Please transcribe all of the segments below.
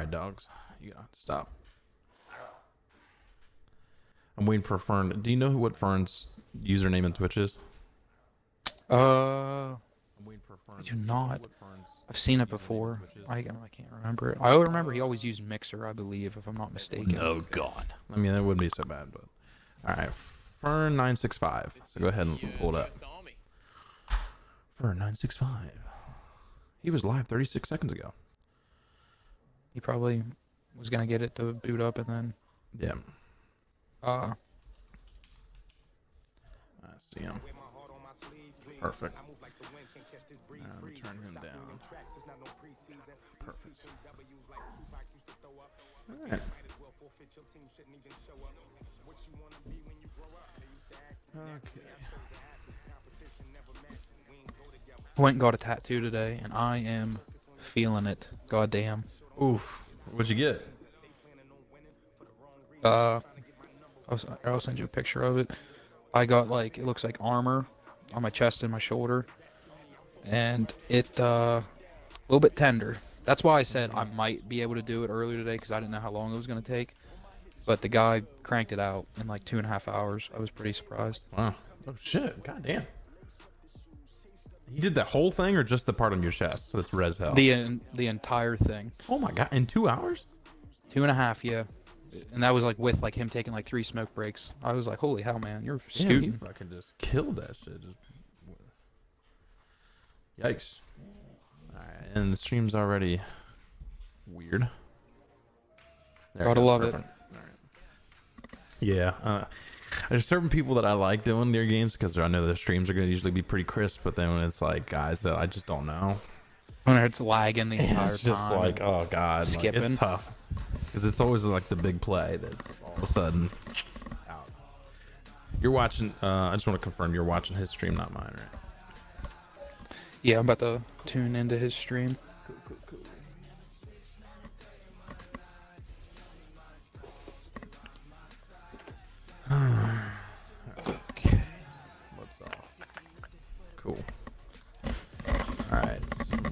right, dogs. You gotta stop. I'm waiting for Fern. Do you know what Fern's username in Twitch is? I'm waiting for Fern. I do not. I've seen it before. I can't remember it. I remember he always used Mixer, I believe, if I'm not mistaken. Oh, God. I mean, that wouldn't be so bad, but... All right, Fern965. So go ahead and pull it up. Fern965. He was live 36 seconds ago. He probably was going to get it to boot up and then... Yeah. I see him. Perfect. Turn him down. Perfect. All right. Okay. Went and got a tattoo today, and I am feeling it. Goddamn. Oof. What'd you get? I'll send you a picture of it. I got it looks like armor on my chest and my shoulder, and it a little bit tender. That's why I said I might be able to do it earlier today because I didn't know how long it was going to take. But the guy cranked it out in like 2.5 hours. I was pretty surprised. Wow. Oh shit. God damn. You did that whole thing or just the part on your chest? So that's res hell. The entire thing. Oh my god! In 2 hours? 2.5, yeah. And that was with him taking 3 smoke breaks. I was like, holy hell, man, you're scooting. He fucking just killed that shit. Yikes. Alright, and the stream's already weird. Gotta love it. Right. Yeah. There's certain people that I like doing their games because I know their streams are going to usually be pretty crisp, but then when it's guys that I just don't know. When it's lagging the entire time. It's just oh god. Skipping. It's tough. Because it's always the big play that all of a sudden out. You're watching, I just want to confirm you're watching his stream, not mine, right? Yeah, I'm about to tune into his stream. Cool. Okay. What's off? Cool. Alright.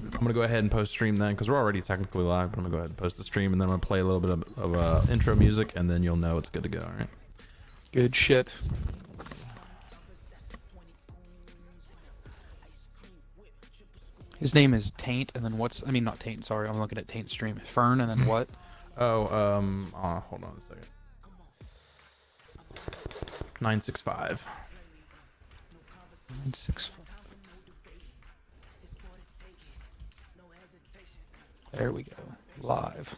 I'm going to go ahead and post stream then because we're already technically live, but I'm going to go ahead and post the stream and then I'm going to play a little bit of intro music and then you'll know it's good to go, alright? Good shit. His name is Taint, and then not Taint, sorry, I'm looking at Taint's stream. Fern, and then what? Hold on a second. 965. 965. There we go. Live.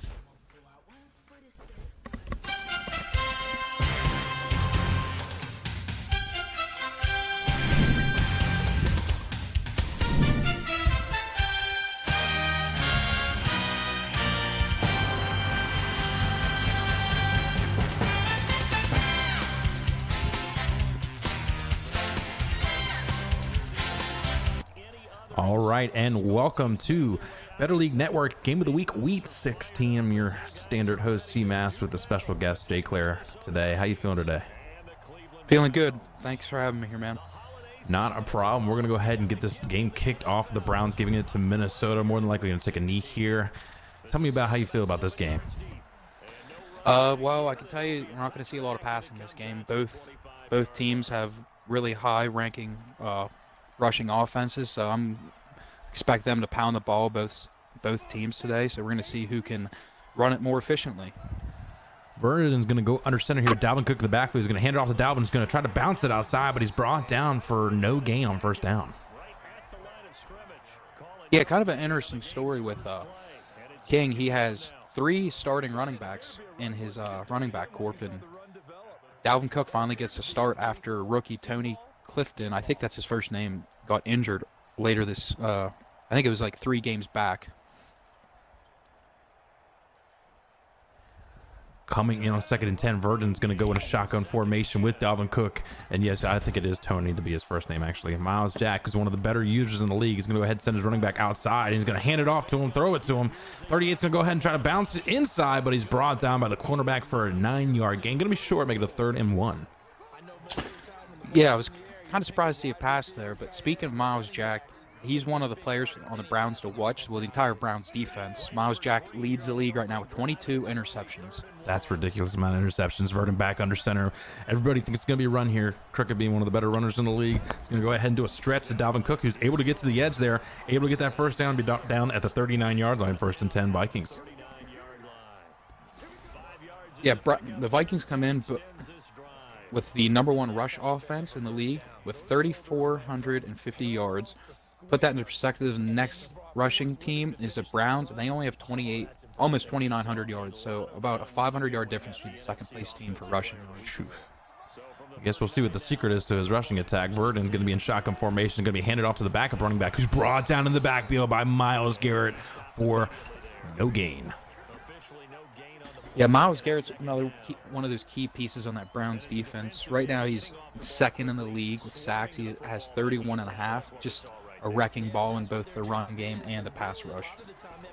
All right, and welcome to Better League Network Game of the Week, Week 16. I'm your standard host, C-Mass, with a special guest, Jay Claire, today. How you feeling today? Feeling good. Thanks for having me here, man. Not a problem. We're going to go ahead and get this game kicked off. The Browns giving it to Minnesota. More than likely going to take a knee here. Tell me about how you feel about this game. Well, I can tell you we're not going to see a lot of passing this game. Both teams have really high-ranking rushing offenses, so I'm expect them to pound the ball both teams today. So we're going to see who can run it more efficiently. Burden's going to go under center here. Dalvin Cook in the backfield. He's going to hand it off to Dalvin. He's going to try to bounce it outside, but he's brought down for no gain on first down. Yeah, kind of an interesting story with King. He has 3 starting running backs in his running back corp, and Dalvin Cook finally gets a start after rookie Tony Clifton, I think that's his first name, got injured later this, I think it was 3 games back. Coming in on 2nd and 10, Verdon's going to go in a shotgun formation with Dalvin Cook. And yes, I think it is Tony to be his first name, actually. Miles Jack is one of the better users in the league. He's going to go ahead and send his running back outside. He's going to hand it off to him, throw it to him. 38's going to go ahead and try to bounce it inside, but he's brought down by the cornerback for a 9-yard gain. Going to be short, make it a 3rd and 1. Yeah, I was kind of surprised to see a pass there, but speaking of Miles Jack, he's one of the players on the Browns to watch. Well, the entire Browns defense. Miles Jack leads the league right now with 22 interceptions. That's ridiculous amount of interceptions. Verdon back under center. Everybody thinks it's going to be a run here. Crooked being one of the better runners in the league. He's going to go ahead and do a stretch to Dalvin Cook, who's able to get to the edge there, able to get that first down, be down at the 39-yard line, 1st and 10 Vikings. Yeah, the Vikings come in with the #1 rush offense in the league with 3,450 yards. Put that into perspective, the next rushing team is the Browns, and they only have almost 2,900 yards, so about a 500-yard difference between the second-place team for rushing yards. I guess we'll see what the secret is to his rushing attack. Verdon's going to be in shotgun formation, going to be handed off to the backup running back, who's brought down in the backfield by Myles Garrett for no gain. Yeah, Myles Garrett's one of those key pieces on that Browns defense. Right now, he's second in the league with sacks. He has 31.5, just a wrecking ball in both the run game and the pass rush.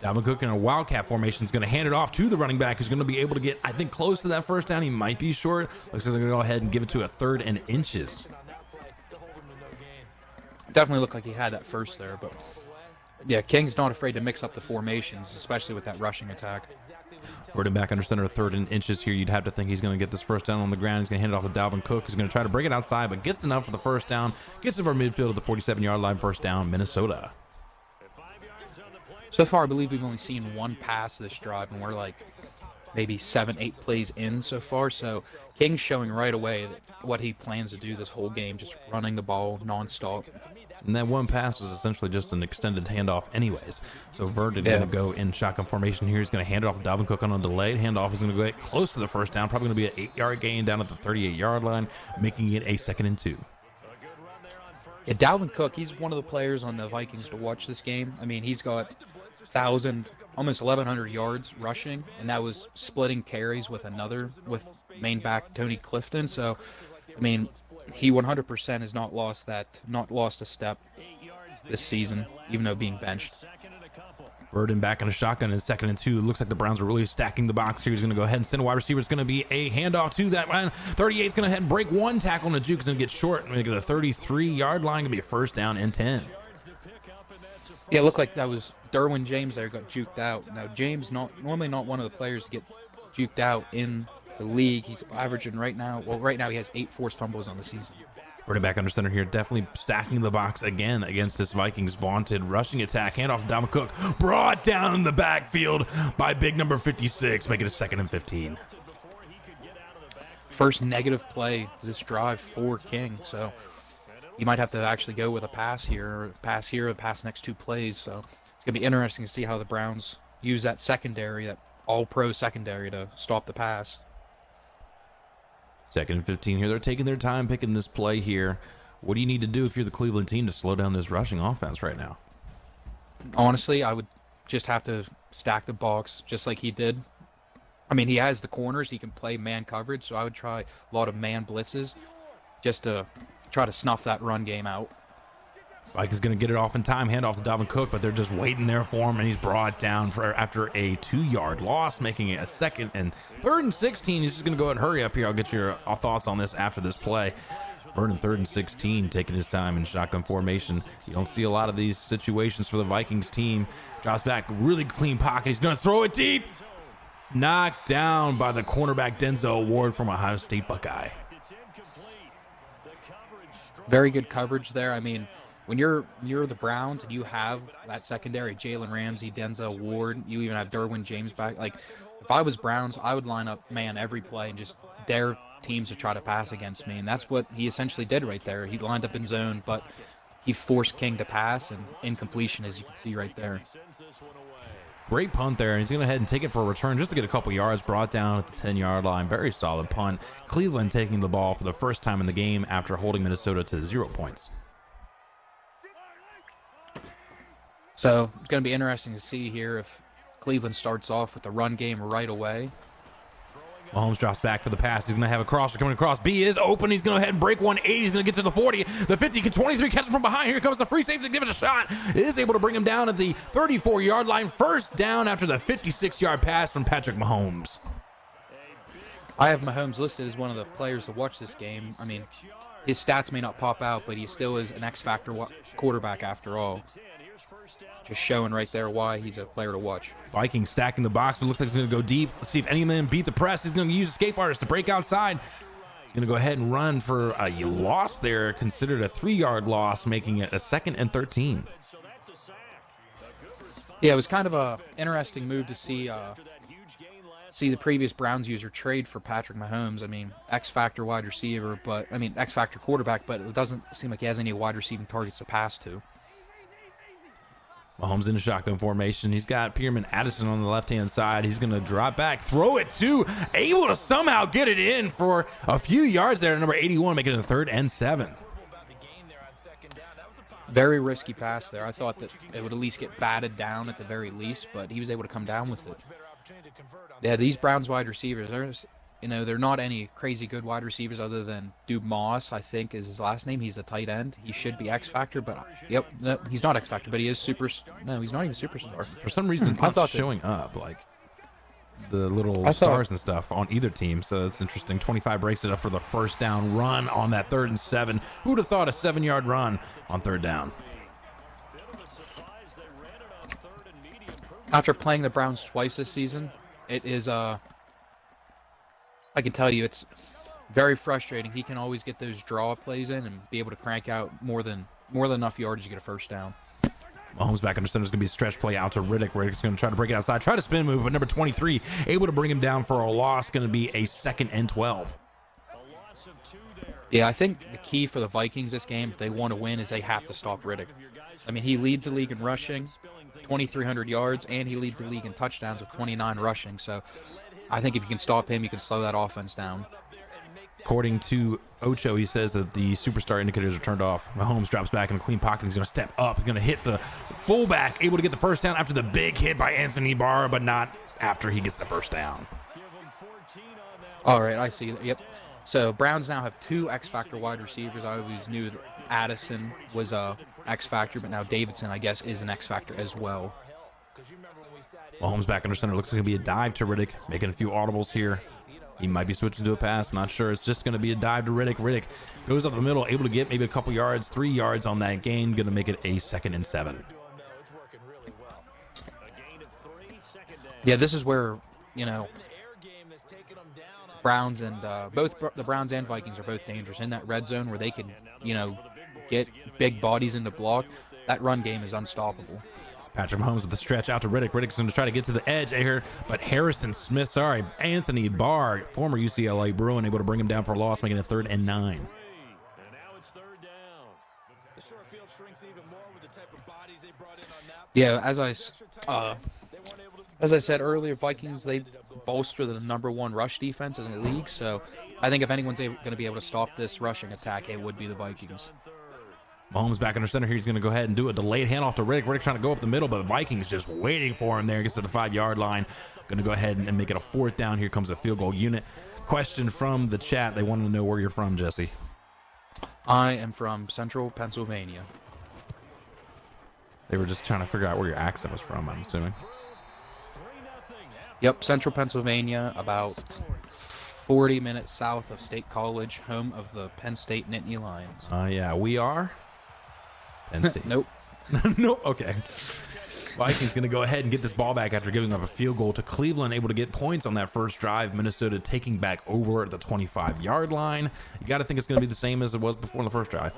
Dalvin Cook in a wildcat formation is going to hand it off to the running back, who's going to be able to get, I think, close to that first down. He might be short. Looks like they're going to go ahead and give it to a 3rd and inches. Definitely looked like he had that first there, but yeah, King's not afraid to mix up the formations, especially with that rushing attack. Verdon back under center, 3rd and inches here. You'd have to think he's going to get this first down on the ground. He's going to hand it off to Dalvin Cook, who's going to try to bring it outside, but gets enough for the first down. Gets it over midfield at the 47-yard line, 1st down, Minnesota. So far, I believe we've only seen one pass this drive, and we're like maybe 7-8 plays in so far. So King's showing right away what he plans to do this whole game, just running the ball nonstop. And that one pass was essentially just an extended handoff anyways. So Verdon going to go in shotgun formation here. He's going to hand it off to Dalvin Cook on a delayed handoff. He's going to go close to the first down. Probably going to be an 8-yard gain down at the 38-yard line, making it a 2nd and 2. Yeah, Dalvin Cook, he's one of the players on the Vikings to watch this game. I mean, he's got 1,000, almost 1,100 yards rushing, and that was splitting carries with main back Tony Clifton. So, I mean, he 100% has not lost a step this season, even though being benched. Verdon back in a shotgun in 2nd and 2. Looks like the Browns are really stacking the box here. He's going to go ahead and send a wide receiver. It's going to be a handoff to that line. 38 is going to head and break one tackle, and the juke is going to get short. Going to get a 33-yard line. Going to be a 1st down and 10. Yeah, it looked like that was Derwin James there got juked out. Now, James normally not one of the players to get juked out in the league. He's averaging right now he has 8 forced fumbles on the season. Running back under center here, definitely stacking the box again against this Vikings vaunted rushing attack. Handoff to Dalvin Cook, brought down in the backfield by big number 56, making it a 2nd and 15. First negative play this drive for King, so you might have to actually go with a pass here, or pass next 2 plays. So it's going to be interesting to see how the Browns use that secondary, that all-pro secondary, to stop the pass. 2nd and 15 here. They're taking their time picking this play here. What do you need to do if you're the Cleveland team to slow down this rushing offense right now? Honestly, I would just have to stack the box just like he did. I mean, he has the corners. He can play man coverage, so I would try a lot of man blitzes just to try to snuff that run game out. Mike is going to get it off in time, hand off to Dalvin Cook, but they're just waiting there for him, and he's brought down after a 2-yard loss, making it a 2nd and 3rd and 16. He's just going to go ahead and hurry up here. I'll get your thoughts on this after this play. Verdon 3rd and 16, taking his time in shotgun formation. You don't see a lot of these situations for the Vikings team. Drops back, really clean pocket. He's going to throw it deep. Knocked down by the cornerback Denzel Ward from Ohio State Buckeye. Very good coverage there. I mean, when you're the Browns and you have that secondary, Jalen Ramsey, Denzel Ward, you even have Derwin James back. Like, if I was Browns, I would line up man every play and just dare teams to try to pass against me. And that's what he essentially did right there. He lined up in zone, but he forced King to pass, and incompletion, as you can see right there. Great punt there, and he's going to go ahead and take it for a return just to get a couple yards, brought down at the 10-yard line. Very solid punt. Cleveland taking the ball for the first time in the game after holding Minnesota to 0 points. So it's going to be interesting to see here if Cleveland starts off with the run game right away. Mahomes drops back for the pass. He's going to have a crosser coming across. B is open. He's going to go ahead and break 180. He's going to get to the 40, the 50, 23, catches from behind. Here comes the free safety to give it a shot. Is able to bring him down at the 34-yard line. 1st down after the 56-yard pass from Patrick Mahomes. I have Mahomes listed as one of the players to watch this game. I mean, his stats may not pop out, but he still is an X factor quarterback after all. Just showing right there why he's a player to watch. Vikings stacking the box, but looks like he's going to go deep. Let's see if any of them beat the press. He's going to use escape artist to break outside. He's going to go ahead and run for a loss there, considered a 3-yard loss, making it a 2nd and 13. Yeah, it was kind of a interesting move to see the previous Browns user trade for Patrick Mahomes. I mean, X-factor wide receiver, X-factor quarterback, but it doesn't seem like he has any wide receiving targets to pass to. Mahomes in a shotgun formation. He's got Pierman Addison on the left-hand side. He's going to drop back, throw it to, able to somehow get it in for a few yards there. Number 81, making it a 3rd and 7. Very risky pass there. I thought that it would at least get batted down at the very least, but he was able to come down with it. Yeah, these Browns wide receivers, they're not any crazy good wide receivers other than Dube Moss, I think is his last name. He's the tight end. He should be X-Factor, but no, he's not X-Factor, but he is no, he's not even superstar. For some reason, it's not showing up, like the little stars and stuff on either team, so it's interesting. 25 breaks it up for the first down run on that 3rd and 7. Who would have thought a 7-yard run on 3rd down? After playing the Browns twice this season, it is I can tell you it's very frustrating. He can always get those draw plays in and be able to crank out more than enough yardage to get a first down. Mahomes back under center is going to be a stretch play out to Riddick. Riddick's going to try to break it outside, try to spin move, but number 23 able to bring him down for a loss. Going to be a 2nd and 12. Yeah, I think the key for the Vikings this game, if they want to win, is they have to stop Riddick. I mean, he leads the league in rushing, 2,300 yards, and he leads the league in touchdowns with 29 rushing. So I think if you can stop him, you can slow that offense down. According to Ocho, he says that the superstar indicators are turned off. Mahomes drops back in a clean pocket. He's going to step up. He's going to hit the fullback, able to get the first down after the big hit by Anthony Barr, but not after he gets the first down. All right, I see. Yep. So Browns now have 2 X-Factor wide receivers. I always knew that Addison was a X-Factor, but now Davidson, I guess, is an X-Factor as well. Mahomes back under center. Looks like it'll be a dive to Riddick, making a few audibles here. He might be switching to a pass. I'm not sure. It's just going to be a dive to Riddick. Riddick goes up the middle, able to get maybe a couple yards, 3 yards on that gain. Going to make it a 2nd and 7. Yeah, this is where, Browns and both the Browns and Vikings are both dangerous in that red zone where they can, get big bodies into block. That run game is unstoppable. Patrick Mahomes with the stretch out to Riddick. Riddick's going to try to get to the edge here, but Anthony Barr, former UCLA Bruin, able to bring him down for a loss, making it 3rd and 9. Yeah, as I said earlier, Vikings, they bolster the number 1 rush defense in the league, so I think if anyone's going to be able to stop this rushing attack, it would be the Vikings. Mahomes back under center here. He's going to go ahead and do a delayed handoff to Riddick. Riddick trying to go up the middle, but Vikings just waiting for him there. Gets to the 5-yard line. Going to go ahead and make it a 4th down. Here comes a field goal unit. Question from the chat. They wanted to know where you're from, Jesse. I am from Central Pennsylvania. They were just trying to figure out where your accent was from, I'm assuming. Yep, Central Pennsylvania, about 40 minutes south of State College, home of the Penn State Nittany Lions. Yeah, we are Penn State. Nope. Nope. Okay. Vikings going to go ahead and get this ball back after giving up a field goal to Cleveland, able to get points on that first drive. Minnesota taking back over at the 25-yard line. You got to think it's going to be the same as it was before in the first drive.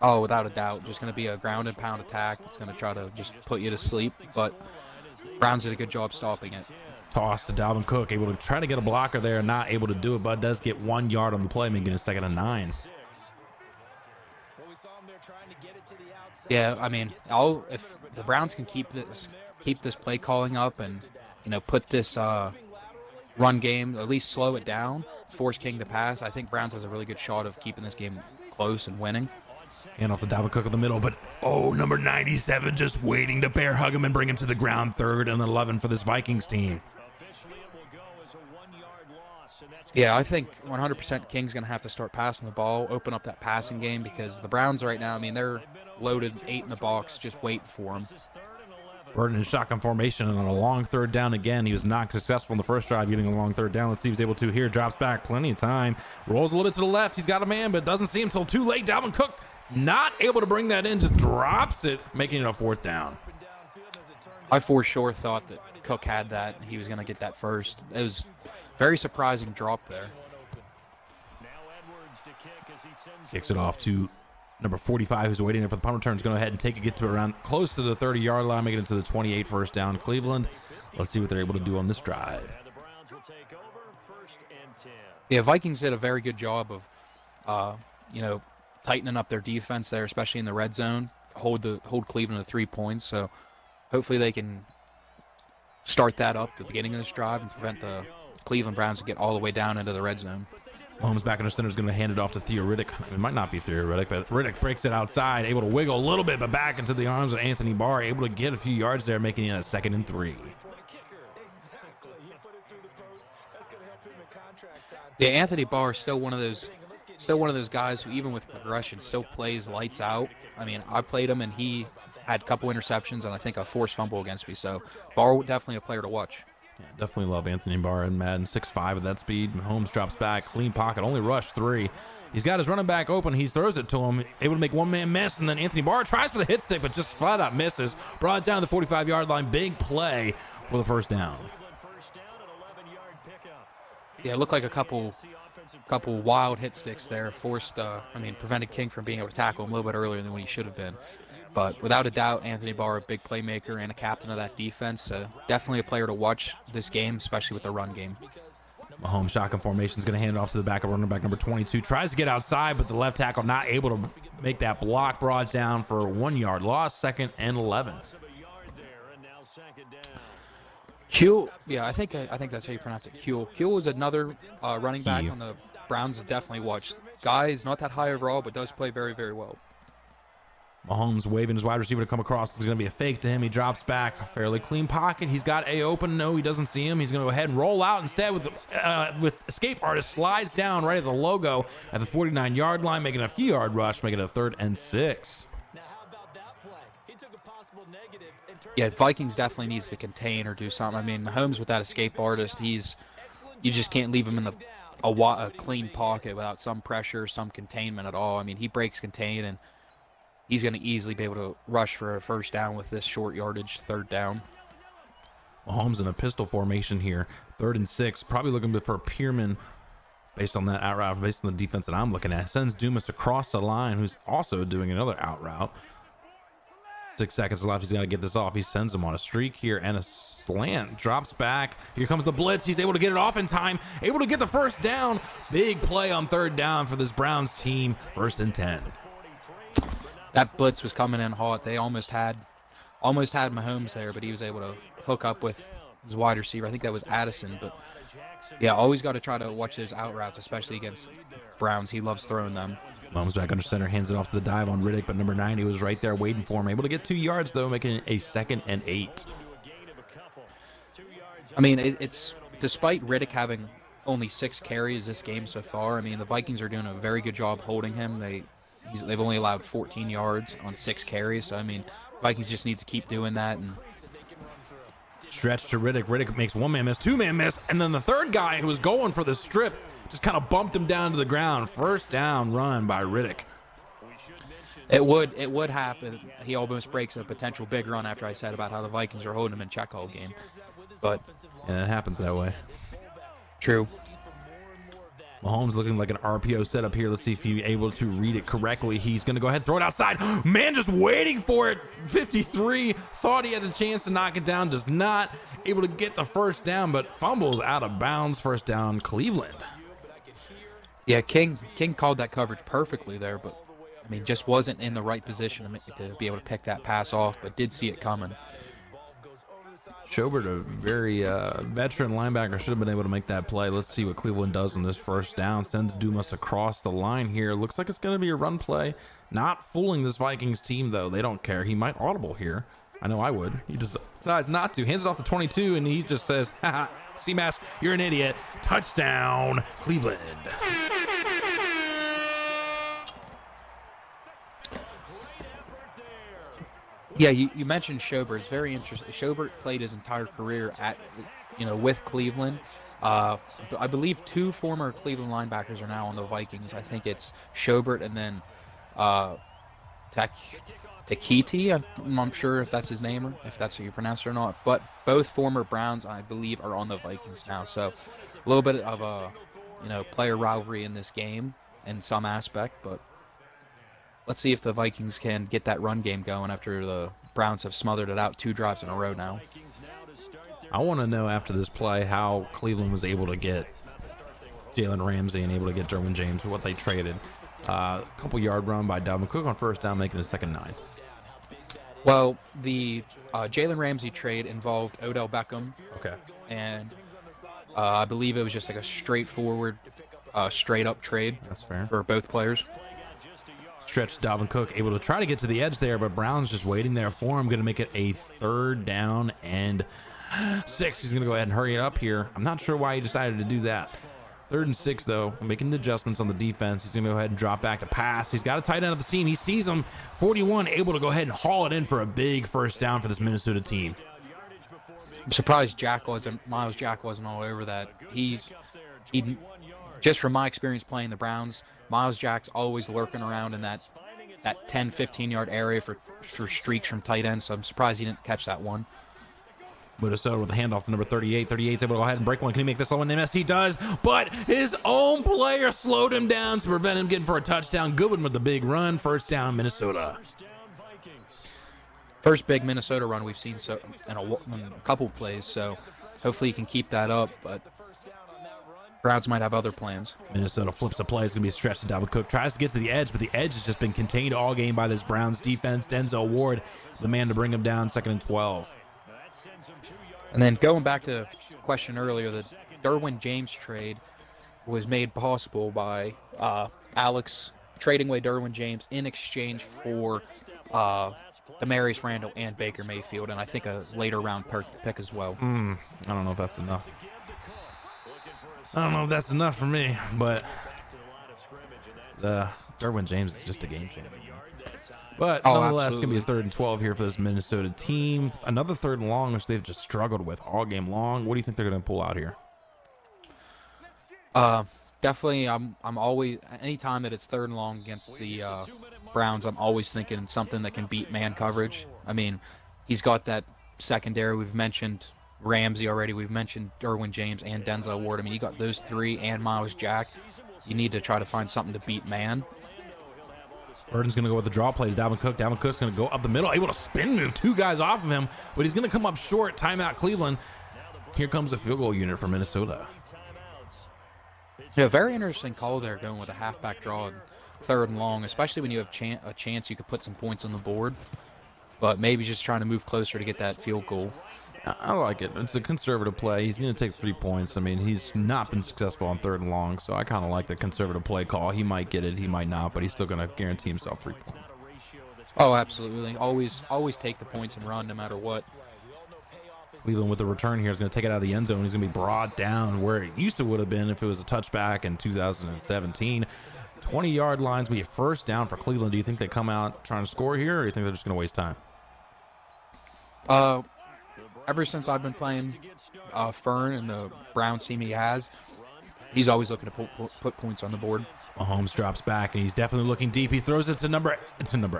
Oh, without a doubt. Just going to be a ground and pound attack. It's going to try to just put you to sleep, but Browns did a good job stopping it. Toss to Dalvin Cook, able to try to get a blocker there, not able to do it, but does get 1 yard on the play, making it 2nd and 9. Yeah, I mean, if the Browns can keep this play calling up and put this run game, at least slow it down, force King to pass, I think Browns has a really good shot of keeping this game close and winning. And off the Dalvin Cook in the middle, but number 97 just waiting to bear hug him and bring him to the ground. 3rd and 11 for this Vikings team. Yeah, I think 100% King's going to have to start passing the ball, open up that passing game, because the Browns right now, I mean, they're loaded 8 in the box, just waiting for him. Burden in shotgun formation and on a long third down again. He was not successful in the first drive getting a long third down. Let's see if he's able to here. Drops back, plenty of time. Rolls a little bit to the left. He's got a man, but doesn't see him until too late. Dalvin Cook not able to bring that in, just drops it, making it a fourth down. I for sure thought that Cook had that. He was going to get that first. It was very surprising drop there. Kicks it off to number 45, who's waiting there for the punt return. Is going to go ahead and take it, get to around close to the 30-yard line, making it to the 28 first down. Cleveland. Let's see what they're able to do on this drive. Yeah, Vikings did a very good job of, tightening up their defense there, especially in the red zone. Hold Cleveland to 3 points. So hopefully they can start that up at the beginning of this drive and prevent the Cleveland Browns to get all the way down into the red zone. Mahomes back in the center is going to hand it off to Theo Riddick. It might not be Theo Riddick, but Riddick breaks it outside, able to wiggle a little bit, but back into the arms of Anthony Barr, able to get a few yards there, making it a 2nd and 3. Yeah, Anthony Barr is still one of those guys who, even with progression, still plays lights out. I mean, I played him, and he had a couple interceptions and I think a forced fumble against me. So Barr definitely a player to watch. Yeah, definitely love Anthony Barr and Madden. 6'5" at that speed. Mahomes drops back, clean pocket, only rush 3. He's got his running back open. He throws it to him, able to make one man miss, and then Anthony Barr tries for the hit stick, but just flat out misses. Brought it down to the 45-yard line. Big play for the first down. Yeah, it looked like a couple wild hit sticks there. Prevented King from being able to tackle him a little bit earlier than what he should have been. But without a doubt, Anthony Barr, a big playmaker and a captain of that defense. Definitely a player to watch this game, especially with the run game. Mahomes shotgun formation is going to hand it off to the back of running back number 22. Tries to get outside, but the left tackle not able to make that block. Brought down for a 1-yard loss. 2nd and 11. Kuhl, yeah, I think that's how you pronounce it. Kuhl was another running back on the Browns to definitely watch. Guy is not that high overall, but does play very, very well. Mahomes waving his wide receiver to come across. It's going to be a fake to him. He drops back. Fairly clean pocket. He's got A open. No, he doesn't see him. He's going to go ahead and roll out instead with escape artist. Slides down right at the logo at the 49-yard line, making a few yard rush, making it a 3rd and 6. Yeah, Vikings definitely needs to contain or do something. I mean, Mahomes with that escape artist, you just can't leave him in a clean pocket without some pressure, some containment at all. I mean, he breaks contain, and he's going to easily be able to rush for a first down with this short yardage 3rd down. Mahomes in a pistol formation here, 3rd and 6. Probably looking for Pierman based on that out route, based on the defense that I'm looking at. Sends Dumas across the line, who's also doing another out route. 6 seconds left. He's got to get this off. He sends him on a streak here and a slant. Drops back. Here comes the blitz. He's able to get it off in time. Able to get the first down. Big play on 3rd down for this Browns team. 1st and 10. That blitz was coming in hot. They almost had Mahomes there, but he was able to hook up with his wide receiver. I think that was Addison. But yeah, always got to try to watch those out routes, especially against Browns. He loves throwing them. Mahomes back under center, hands it off to the dive on Riddick, but number 90 was right there waiting for him. Able to get 2 yards, though, making it a 2nd and 8. I mean, it's despite Riddick having only 6 carries this game so far, I mean, the Vikings are doing a very good job holding him. They've only allowed 14 yards on 6 carries. So, I mean, Vikings just need to keep doing that. And stretch to Riddick. Riddick makes 1-man miss, 2-man miss, and then the third guy who was going for the strip just kind of bumped him down to the ground. First down run by Riddick. It would happen. He almost breaks a potential big run after I said about how the Vikings are holding him in check all game. But and it happens that way. True. Mahomes looking like an RPO setup here. Let's see if he's able to read it correctly. He's going to go ahead and throw it outside. Man just waiting for it. 53. Thought he had the chance to knock it down. Does not. Able to get the first down, but fumbles out of bounds. First down, Cleveland. Yeah, King called that coverage perfectly there, but I mean, just wasn't in the right position to be able to pick that pass off, but did see it coming. Schobert, a very veteran linebacker, should have been able to make that play. Let's see what Cleveland does on this first down. Sends Dumas across the line here. Looks like it's going to be a run play. Not fooling this Vikings team, though. They don't care. He might audible here. I know I would. He just decides not to. Hands it off to 22, and he just says, haha, C-Mass, you're an idiot. Touchdown, Cleveland. Yeah, you mentioned Schobert. It's very interesting. Schobert played his entire career with Cleveland. I believe 2 former Cleveland linebackers are now on the Vikings. I think it's Schobert and then uh, Takiti. I'm not sure if that's his name or if that's how you pronounce it or not. But both former Browns, I believe, are on the Vikings now. So a little bit of a player rivalry in this game in some aspect. But let's see if the Vikings can get that run game going after the Browns have smothered it out 2 drives in a row now. I want to know after this play how Cleveland was able to get Jalen Ramsey and able to get Derwin James, what they traded. A couple yard run by Dalvin Cook on first down, making a 2nd and 9. Well, the Jalen Ramsey trade involved Odell Beckham. Okay. And I believe it was just like a straightforward, straight-up trade. That's fair. For both players. Stretch Dalvin Cook able to try to get to the edge there, but Brown's just waiting there for him. Going to make it a 3rd down and 6. He's going to go ahead and hurry it up here. I'm not sure why he decided to do that. 3rd and 6, though, making the adjustments on the defense. He's going to go ahead and drop back to pass. He's got a tight end at the seam. He sees him. 41, able to go ahead and haul it in for a big 1st down for this Minnesota team. I'm surprised Miles Jack wasn't all over that. He just from my experience playing the Browns, Miles Jack's always lurking around in that 10, 15-yard area for streaks from tight ends, so I'm surprised he didn't catch that one. Minnesota with a handoff to number 38. 38's able to go ahead and break one. Can he make this one? Yes, he does. But his own player slowed him down to prevent him getting for a touchdown. Goodwin with the big run. 1st down, Minnesota. First big Minnesota run we've seen in a couple plays, so hopefully he can keep that up. But Browns might have other plans. Minnesota flips the play. It's going to be a stretch to Dalvin Cook. Tries to get to the edge, but the edge has just been contained all game by this Browns defense. Denzel Ward, the man to bring him down. 2nd and 12. And then going back to the question earlier, the Derwin James trade was made possible by Alex trading away Derwin James in exchange for Demarius Randall and Baker Mayfield, and I think a later round pick as well. I don't know if that's enough. I don't know if that's enough for me, but Derwin James is just a game changer. But nonetheless, it's going to be a 3rd and 12 here for this Minnesota team. Another 3rd and long, which they've just struggled with all game long. What do you think they're going to pull out here? Definitely, I'm always, anytime that it's 3rd and long against the Browns, I'm always thinking something that can beat man coverage. I mean, he's got that secondary. We've mentioned Ramsey already. We've mentioned Derwin James and Denzel Ward. I mean, you got those 3 and Miles Jack. You need to try to find something to beat man. Burton's going to go with the draw play to Dalvin Cook. Dalvin Cook's going to go up the middle, able to spin move 2 guys off of him, but he's going to come up short. Timeout, Cleveland. Here comes the field goal unit for Minnesota. Yeah, very interesting call there, going with a halfback draw in 3rd and long, especially when you have a chance you could put some points on the board, but maybe just trying to move closer to get that field goal. I like it. It's a conservative play. He's going to take 3 points. I mean, he's not been successful on 3rd and long, so I kind of like the conservative play call. He might get it, he might not, but he's still going to guarantee himself 3 points. Oh, absolutely. Always take the points and run no matter what. Cleveland with the return here is going to take it out of the end zone. He's going to be brought down where it used to would have been if it was a touchback in 2017. 20-yard lines. We have 1st down for Cleveland. Do you think they come out trying to score here, or do you think they're just going to waste time? Ever since I've been playing Fern and the Browns team he has, he's always looking to put points on the board. Mahomes drops back, and he's definitely looking deep. He throws it to number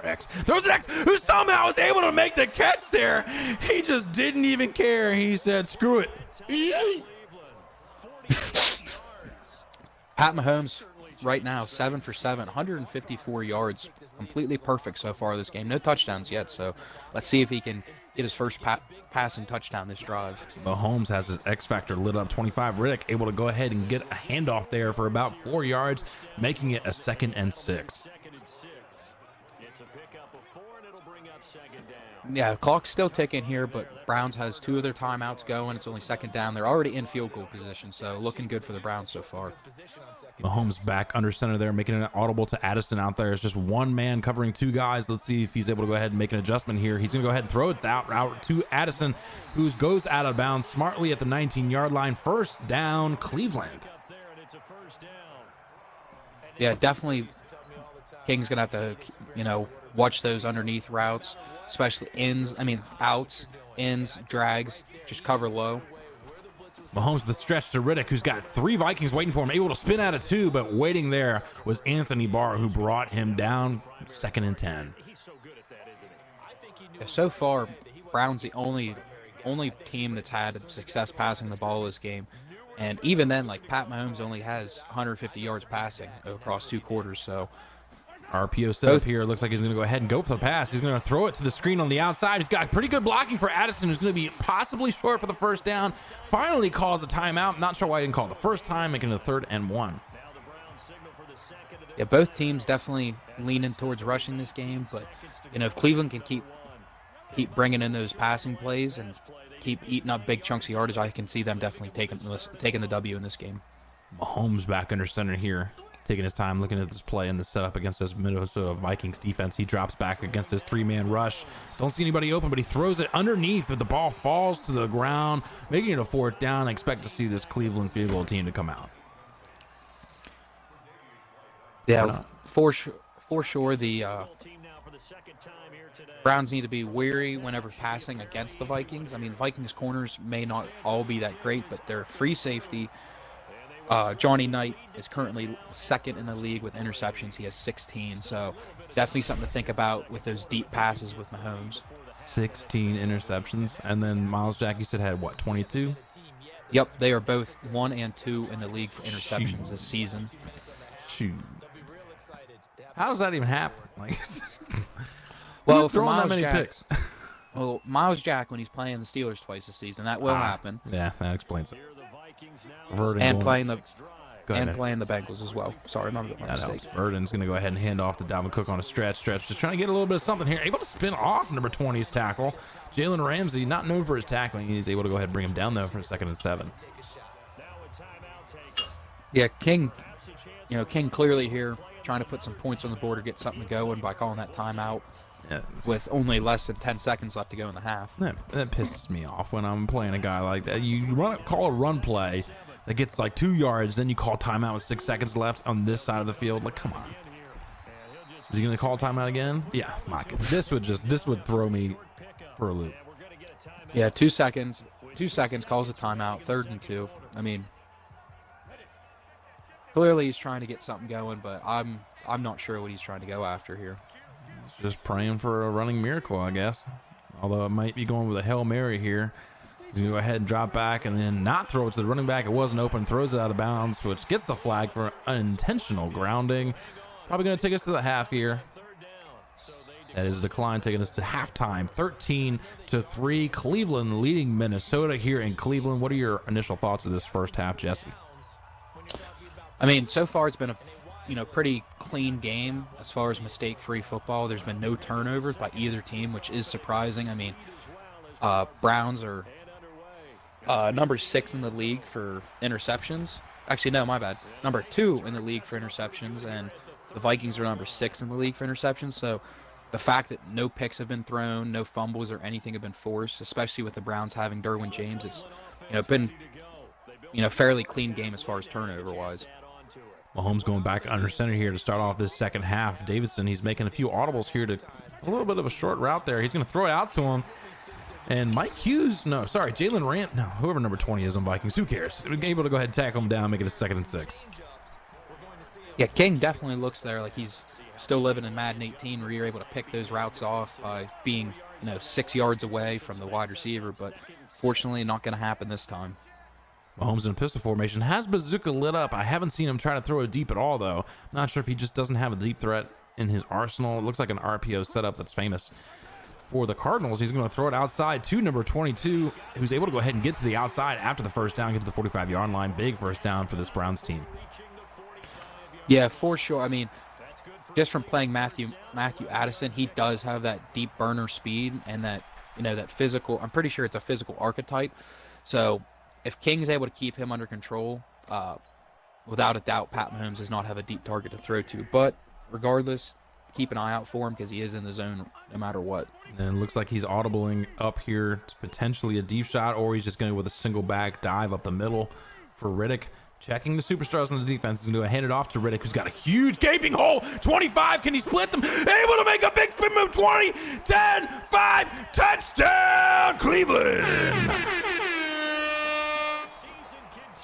X. Throws it X, who somehow was able to make the catch there. He just didn't even care. He said, screw it. Pat Mahomes right now, 7 for 7, 154 yards. Completely perfect so far this game. No touchdowns yet, so let's see if he can get his first passing touchdown this drive. Mahomes has his X factor lit up. 25. Riddick able to go ahead and get a handoff there for about 4 yards, making it a 2nd and 6. Yeah, clock's still ticking here, but Browns has 2 of their timeouts going. It's only 2nd down. They're already in field goal position, so looking good for the Browns so far. Mahomes back under center there, making it audible to Addison out there. It's just one man covering 2 guys. Let's see if he's able to go ahead and make an adjustment here. He's going to go ahead and throw it that route to Addison, who goes out of bounds smartly at the 19-yard line. 1st down, Cleveland. Yeah, definitely King's going to have to, watch those underneath routes, especially outs, ins, drags, just cover low. Mahomes with the stretch to Riddick, who's got 3 Vikings waiting for him, able to spin out of 2, but waiting there was Anthony Barr, who brought him down. 2nd and 10. Yeah, so far, Brown's the only team that's had success passing the ball this game. And even then, like, Pat Mahomes only has 150 yards passing across 2 quarters, so... RPO setup here. Looks like he's going to go ahead and go for the pass. He's going to throw it to the screen on the outside. He's got pretty good blocking for Addison, who's going to be possibly short for the first down. Finally calls a timeout. Not sure why he didn't call it the first time, making it a 3rd and 1. Yeah, both teams definitely leaning towards rushing this game, but, if Cleveland can keep bringing in those passing plays and keep eating up big chunks of yardage, I can see them definitely taking the W in this game. Mahomes back under center here, taking his time looking at this play and the setup against this Minnesota Vikings defense. He drops back against his 3-man rush. Don't see anybody open, but he throws it underneath, but the ball falls to the ground, making it a 4th down. I expect to see this Cleveland field goal team to come out. Yeah, for sure, the Browns need to be wary whenever passing against the Vikings. I mean, Vikings corners may not all be that great, but their free safety, Johnny Knight, is currently 2nd in the league with interceptions. He has 16, so definitely something to think about with those deep passes with Mahomes. 16 interceptions, and then Miles Jack, you said, had what, 22? Yep, they are both 1 and 2 in the league for interceptions this season. Shoot. How does that even happen? Like, well, throwing Miles that many Jack, picks? Well, Miles Jack, when he's playing the Steelers twice this season, that will happen. Yeah, that explains it. And playing the ahead. playing the Bengals as well. Sorry, my mistake. Burden's going to go ahead and hand off to Dalvin Cook on a stretch. Just trying to get a little bit of something here. Able to spin off number 20's tackle. Jalen Ramsey, not known for his tackling. He's able to go ahead and bring him down, though, for a 2nd and 7. Yeah, King clearly here trying to put some points on the board or get something going by calling that timeout with only less than 10 seconds left to go in the half. That pisses me off when I'm playing a guy like that. You call a run play that gets like 2 yards, then you call timeout with 6 seconds left on this side of the field. Like, come on. Is he going to call timeout again? Yeah, Mike. This would throw me for a loop. Yeah, 2 seconds. 2 seconds, calls a timeout, 3rd and 2. I mean, clearly he's trying to get something going, but I'm not sure what he's trying to go after here. He's just praying for a running miracle, I guess. Although it might be going with a Hail Mary here. He's going to go ahead and drop back and then not throw it to the running back. It wasn't open, throws it out of bounds, which gets the flag for unintentional grounding. Probably going to take us to the half here. That is a decline, taking us to halftime. 13-3. Cleveland leading Minnesota here in Cleveland. What are your initial thoughts of this first half, Jesse? I mean, so far it's been a pretty clean game as far as mistake-free football. There's been no turnovers by either team, which is surprising. I mean, Browns are number 6 in the league for interceptions. Actually, no, my bad. Number 2 in the league for interceptions, and the Vikings are number 6 in the league for interceptions. So the fact that no picks have been thrown, no fumbles or anything have been forced, especially with the Browns having Derwin James, it's been fairly clean game as far as turnover-wise. Mahomes going back under center here to start off this second half. Davidson, he's making a few audibles here to a little bit of a short route there. He's going to throw it out to him. And Jalen Rand, whoever number 20 is on Vikings, who cares? Able to go ahead and tackle him down, make it a 2nd and 6. Yeah, King definitely looks there like he's still living in Madden 18 where you're able to pick those routes off by being 6 yards away from the wide receiver, but fortunately not going to happen this time. Mahomes in a pistol formation, has Bazooka lit up. I haven't seen him try to throw it deep at all, though. Not sure if he just doesn't have a deep threat in his arsenal. It looks like an RPO setup that's famous for the Cardinals. He's going to throw it outside to number 22, who's able to go ahead and get to the outside after the first down, get to the 45-yard line. Big first down for this Browns team. Yeah, for sure. I mean, just from playing Matthew Addison, he does have that deep burner speed and that that physical. I'm pretty sure it's a physical archetype. So if King's able to keep him under control, without a doubt, Pat Mahomes does not have a deep target to throw to. But regardless, keep an eye out for him because he is in the zone no matter what. And it looks like he's audibling up here to potentially a deep shot, or he's just going with a single back dive up the middle for Riddick. Checking the superstars on the defense. He's going to hand it off to Riddick, who's got a huge gaping hole. 25. Can he split them? Able to make a big spin move. 20, 10, 5. Touchdown, Cleveland.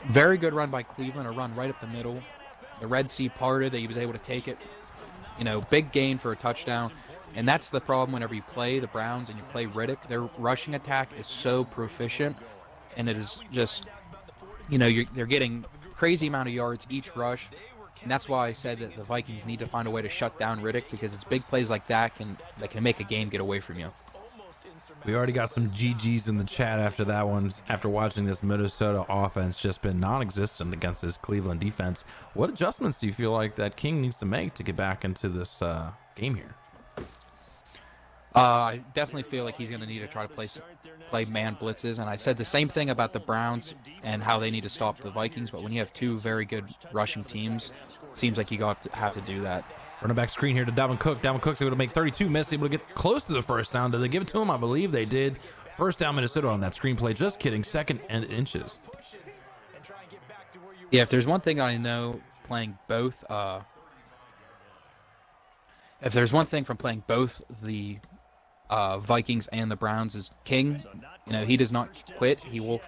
Very good run by Cleveland. A run right up the middle. The Red Sea parted. He was able to take it. Big gain for a touchdown. And that's the problem whenever you play the Browns and you play Riddick. Their rushing attack is so proficient. And it is just, they're getting crazy amount of yards each rush, and that's why I said that the Vikings need to find a way to shut down Riddick, because it's big plays like that that can make a game get away from you. We already got some GGs in the chat after that one. After watching this Minnesota offense just been non-existent against this Cleveland defense, what adjustments do you feel like that King needs to make to get back into this game here? I definitely feel like he's going to need to try to play man blitzes, and I said the same thing about the Browns and how they need to stop the Vikings, but when you have two very good rushing teams, it seems like you have to do that. Running back screen here to Dalvin Cook. Dalvin Cook's able to make 32 miss, able to get close to the first down. Did they give it to him? I believe they did. First down, Minnesota on that screenplay. Just kidding. Second and inches. Yeah, if there's one thing I know playing both, if there's one thing from playing both the Vikings and the Browns is King. He does not quit. He will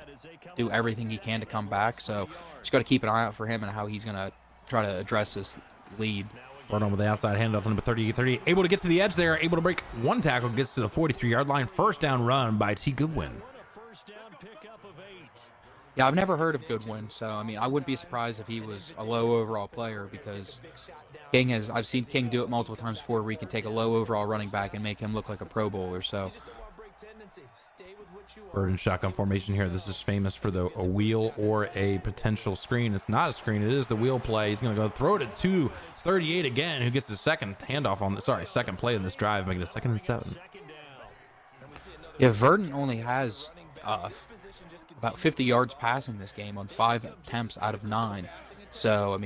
do everything he can to come back. So just got to keep an eye out for him and how he's going to try to address this lead. Right on with the outside handoff, number 30. Able to get to the edge there. Able to break one tackle. Gets to the 43-yard line. First down run by T. Goodwin. Yeah, I've never heard of Goodwin. So, I wouldn't be surprised if he was a low overall player, because I've seen King do it multiple times before, where he can take a low overall running back and make him look like a Pro Bowler. So, Bird and shotgun formation here. This is famous for a wheel or a potential screen. It's not a screen. It is the wheel play. He's going to go throw it at 238 again, who gets the second handoff second play in this drive, making it 2nd and 7. Yeah, Verdon only has about 50 yards passing this game on 5 attempts out of 9. So,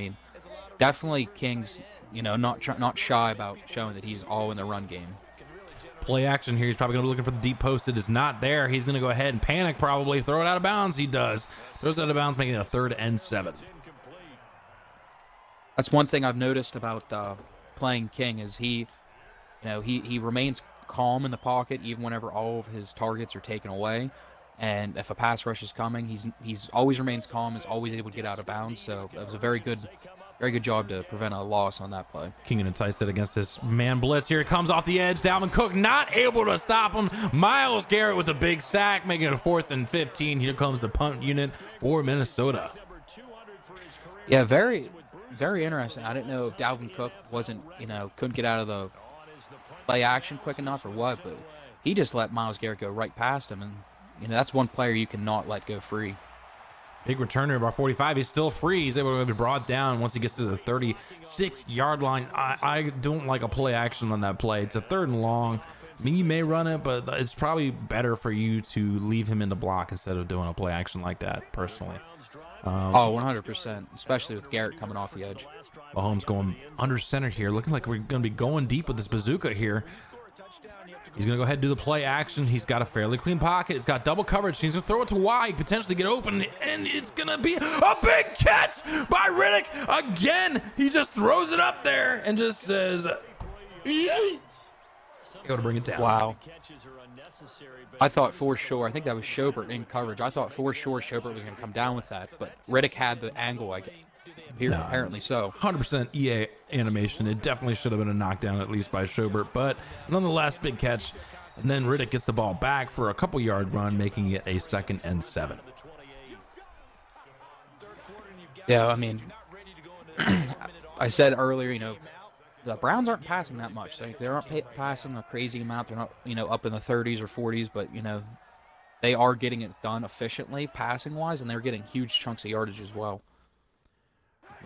definitely King's, not shy about showing that he's all in the run game. Play action here. He's probably going to be looking for the deep post. It is not there. He's going to go ahead and panic, probably throw it out of bounds. He does. Throws it out of bounds, making it a 3rd and 7. That's one thing I've noticed about playing King is he remains calm in the pocket even whenever all of his targets are taken away. And if a pass rush is coming, he's always remains calm, is always able to get out of bounds. So that was a very good job to prevent a loss on that play. King and entice it against this man blitz. Here it comes off the edge. Dalvin Cook not able to stop him. Myles Garrett with a big sack, making it a 4th and 15. Here comes the punt unit for Minnesota. Yeah, very, very interesting. I didn't know if Dalvin Cook couldn't get out of the play action quick enough or what, but he just let Myles Garrett go right past him, and that's one player you cannot let go free. Big returner about 45. He's still free. He's able to be brought down once he gets to the 36-yard line. I don't like a play action on that play. It's a 3rd and long. You may run it, but it's probably better for you to leave him in the block instead of doing a play action like that, personally. 100%, especially with Garrett coming off the edge. Mahomes going under center here. Looking like we're going to be going deep with this bazooka here. He's going to go ahead and do the play action. He's got a fairly clean pocket. It's got double coverage. He's going to throw it to wide, potentially get open, and it's going to be a big catch by Riddick. Again, he just throws it up there and just says, "Yay!" Able to bring it down. Wow. I thought for sure, I think that was Schobert in coverage. I thought for sure Schobert was going to come down with that, but Riddick had the angle, apparently so. 100% EA animation. It definitely should have been a knockdown, at least by Schobert, but nonetheless, big catch. And then Riddick gets the ball back for a couple-yard run, making it a 2nd and 7. Yeah, I said earlier, the Browns aren't passing that much. They aren't passing a crazy amount. They're not, up in the 30s or 40s, but, they are getting it done efficiently passing-wise, and they're getting huge chunks of yardage as well.